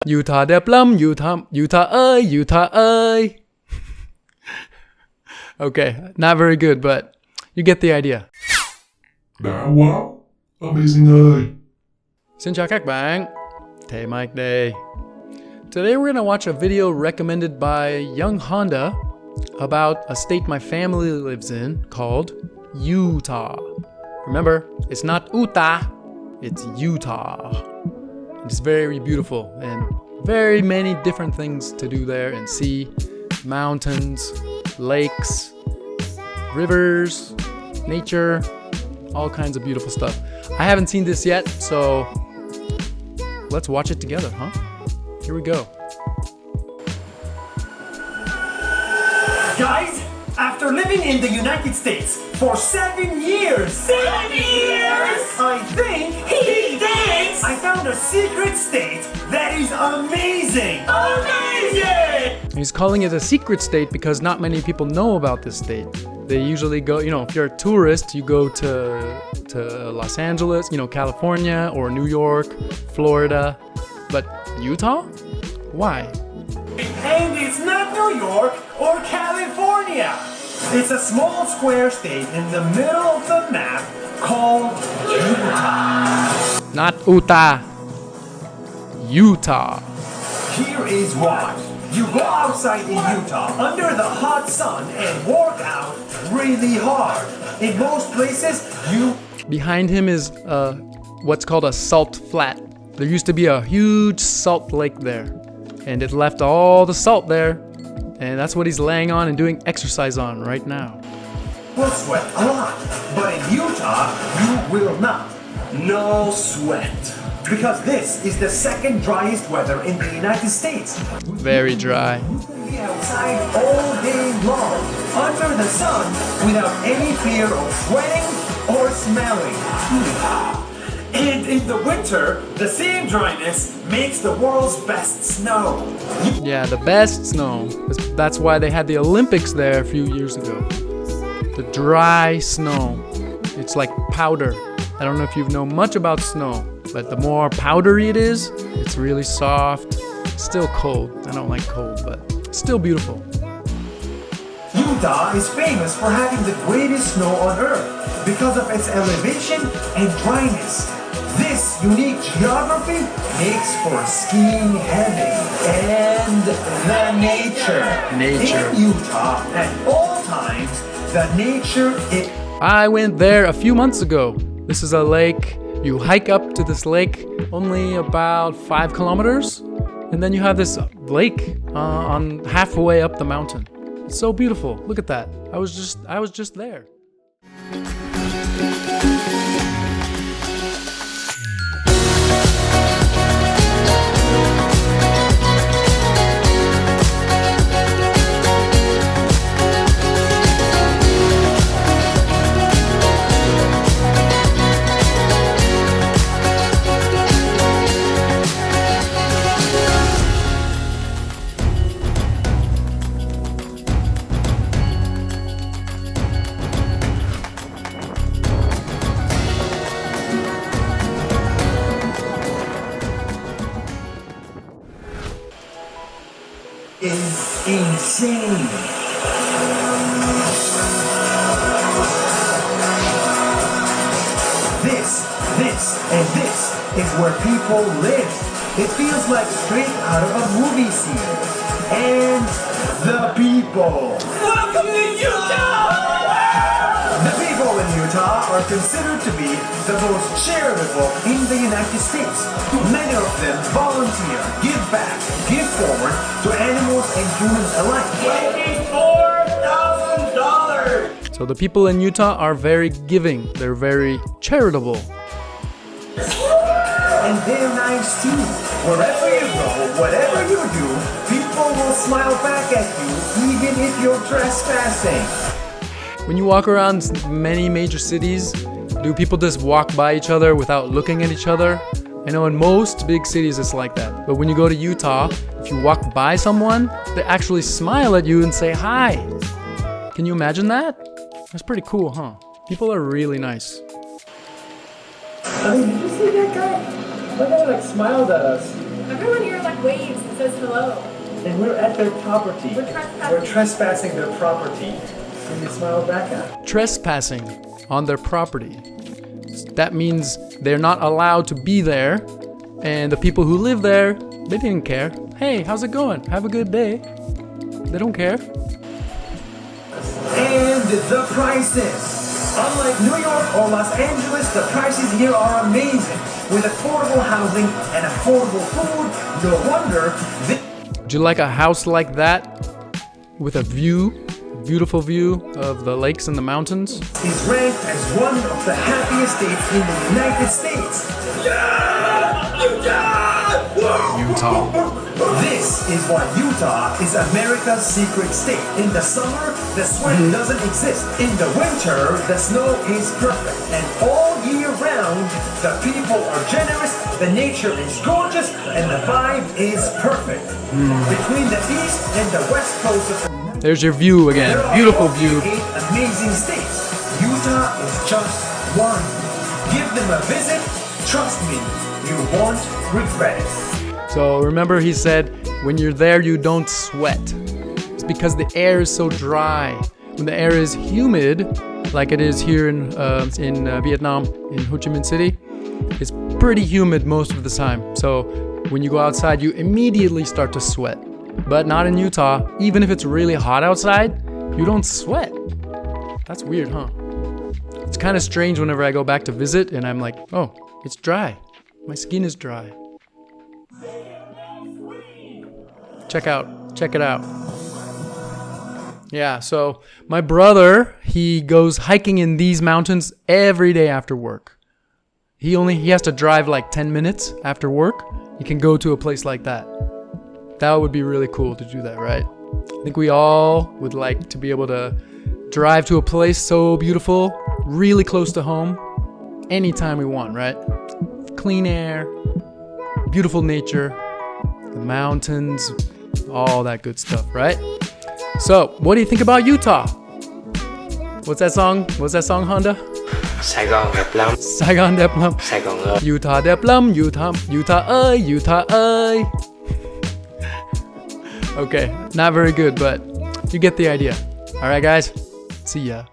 Utah đẹp lắm, Utah ơi, Utah ơi. Okay, not very good, but you get the idea. Đã quá, amazing ơi. Xin chào các bạn, Thầy Mike đây. Today we're gonna watch a video recommended by Young Honda about a state my family lives in called Utah. Remember, it's not Utah, it's Utah. It's very beautiful and very many different things to do there and see. Mountains, lakes, rivers, nature, all kinds of beautiful stuff. I haven't seen this yet, so let's watch it together, huh? Here we go. Guys, after living in the United States for 7 years, 7 years, I think he thinks I found a secret state that is amazing. Amazing! He's calling it a secret state because not many people know about this state. They usually go, if you're a tourist, you go to Los Angeles, California or New York, Florida. But Utah? Why? And it's not New York or California. It's a small square state in the middle of the map called Utah. Not Utah. Utah. Here is why. You go outside in Utah under the hot sun and work out really hard. In most places, Behind him is what's called a salt flat. There used to be a huge salt lake there, and it left all the salt there, and that's what he's laying on and doing exercise on right now. will sweat a lot, but in Utah, you will not. No sweat. Because this is the second driest weather in the United States. Very dry. You can be outside all day long, under the sun, without any fear of sweating or smelling. And in the winter, the same dryness makes the world's best snow. Yeah, the best snow. That's why they had the Olympics there a few years ago. The dry snow. It's like powder. I don't know if you know much about snow, but the more powdery it is, it's really soft. Still cold. I don't like cold, but still beautiful. Utah is famous for having the greatest snow on Earth because of its elevation and dryness. This unique geography makes for skiing heaven and the nature. In Utah, at all times, the nature is... I went there a few months ago. This is a lake. You hike up to this lake only about 5 kilometers, and then you have this lake on halfway up the mountain. It's so beautiful. Look at that. I was just there. is insane. This is where people live. It feels like straight out of a movie scene. And the people. Welcome to Utah! The people in Utah are considered to be the most charitable in the United States. Many of them volunteer, give back, give forward to animals and humans alike. $24,000! So the people in Utah are very giving. They're very charitable. And they're nice too. Wherever you go, whatever you do, people will smile back at you even if you're trespassing. When you walk around many major cities, do people just walk by each other without looking at each other? I know in most big cities it's like that. But when you go to Utah, if you walk by someone, they actually smile at you and say hi. Can you imagine that? That's pretty cool, huh? People are really nice. I mean, did you see that guy? That guy smiled at us. Everyone here like waves and says hello. And we're at their property. We're trespassing. We're trespassing their property. And you smile back at them. Trespassing on their property. That means they're not allowed to be there, and the people who live there, they didn't care. Hey, how's it going? Have a good day. They don't care. And the prices. Unlike New York or Los Angeles, the prices here are amazing. With affordable housing and affordable food, no wonder Would you like a house like that with a view, beautiful view of the lakes and the mountains? is ranked as one of the happiest states in the United States. Utah. This is why Utah is America's secret state. In the summer, the sweat doesn't exist. In the winter, the snow is perfect. And all year round, the people are generous, the nature is gorgeous, and the vibe is perfect. Between the east and the west coast of the There's your view again. there are Beautiful only view. 8 amazing states. Utah is just one. Give them a visit. Trust me, you won't regret it. So remember he said, when you're there, you don't sweat. It's because the air is so dry. When the air is humid, like it is here in Vietnam, in Ho Chi Minh City, it's pretty humid most of the time. So when you go outside, you immediately start to sweat. But not in Utah. Even if it's really hot outside, you don't sweat. That's weird, huh? It's kind of strange whenever I go back to visit and I'm like, oh, it's dry. My skin is dry. Check it out. Yeah, so my brother, he goes hiking in these mountains every day after work. He has to drive like 10 minutes after work. He can go to a place like that. That would be really cool to do that, right? I think we all would like to be able to drive to a place so beautiful, really close to home, anytime we want, right? Clean air, beautiful nature, the mountains, all that good stuff, right? So, what do you think about Utah? What's that song? What's that song, Honda? Sài Gòn đẹp lắm, Saigon đẹp lắm. Sài Gòn ơi. Utah đẹp lắm, Utah ơi, Utah ơi. Okay, not very good, but you get the idea. All right, guys, see ya.